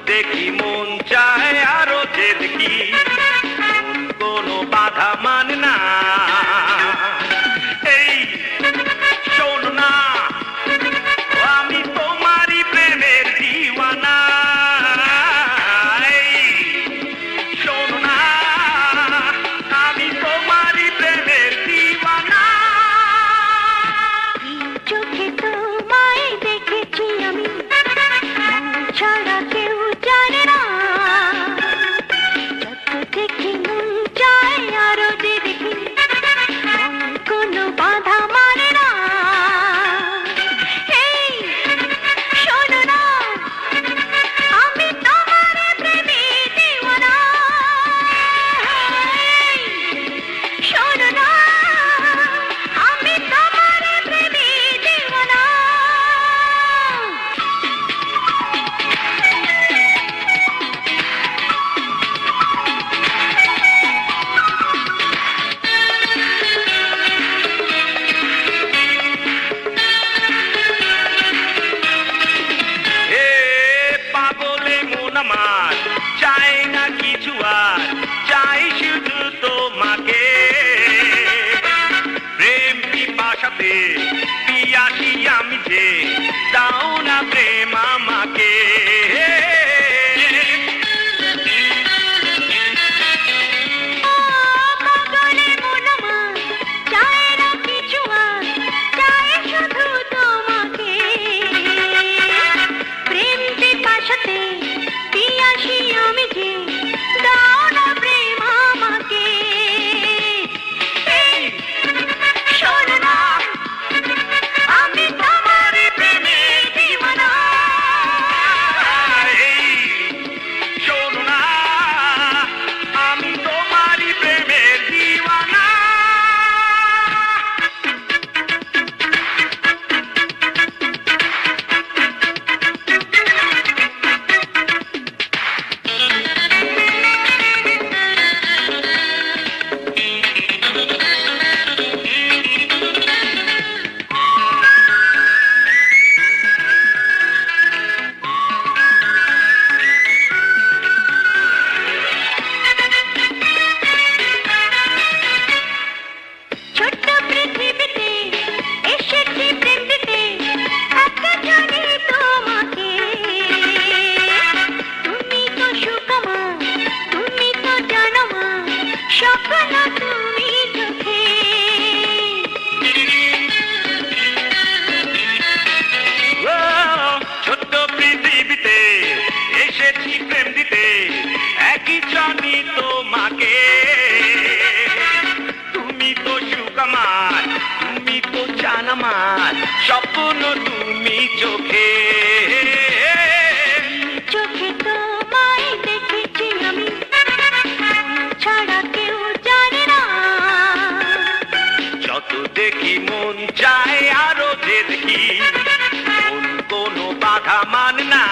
দেখি মন চায় আরো যে দেখি, মন কোনো বাধা মানে না। এই শোন না, আমি তোমারই প্রেমের দিওয়ানা। এই শোন না, আমি তোমারই প্রেমের দিওয়ানা। চোখে তোমায় দেখেছি আমি, ছাড়া কেউ জানে না। যত দেখি মন চায় আরো যে দেখি, মন কোনো বাধা মানে না। এই শোনো না, আমি তোমার প্রেমে দিওয়ানা। এই শোনো না, আমি তোমার প্রেমে দিওয়ানা। এ পাগলে মন আমার চাই না কিছু আর, চাই শুধু তোমাকে। প্রেম পিপাসাতে পিয়াসি আমি যে, দাও না প্রেম আমাকে। পাগলে মন আমার চায় না কিছু আর, চায় শুধু তোমাকে। প্রেম পিপাসাতে পিয়াসি আমি যে, দাও না প্রেম আমাকে। এই শোনো না, আমি তোমার প্রেমে দিওয়ানা। এই শোন না, আমি তোমারই প্রেমের দিওয়ানা। ছোট্ট পৃথিবীতে এসেছি প্রেম দিতে, একা জানি তোমাকে। তুমি তো সুকমা, তুমি তো জানো মা, স্বপ্ন তুমি চোখে। ও ছোট্ট পৃথিবীতে এসেছি প্রেম দিতে, একই জানি তোমাকে। তুমি তো সুখ আমার, তুমি তো জান আমার, স্বপ্ন তুমি চোখে। চোখে তোমায় দেখেছি আমি, ছাড়া কেউ জানে না। যত দেখি মন চায় আরো যে দেখি, মন কোনো বাধা মানে না।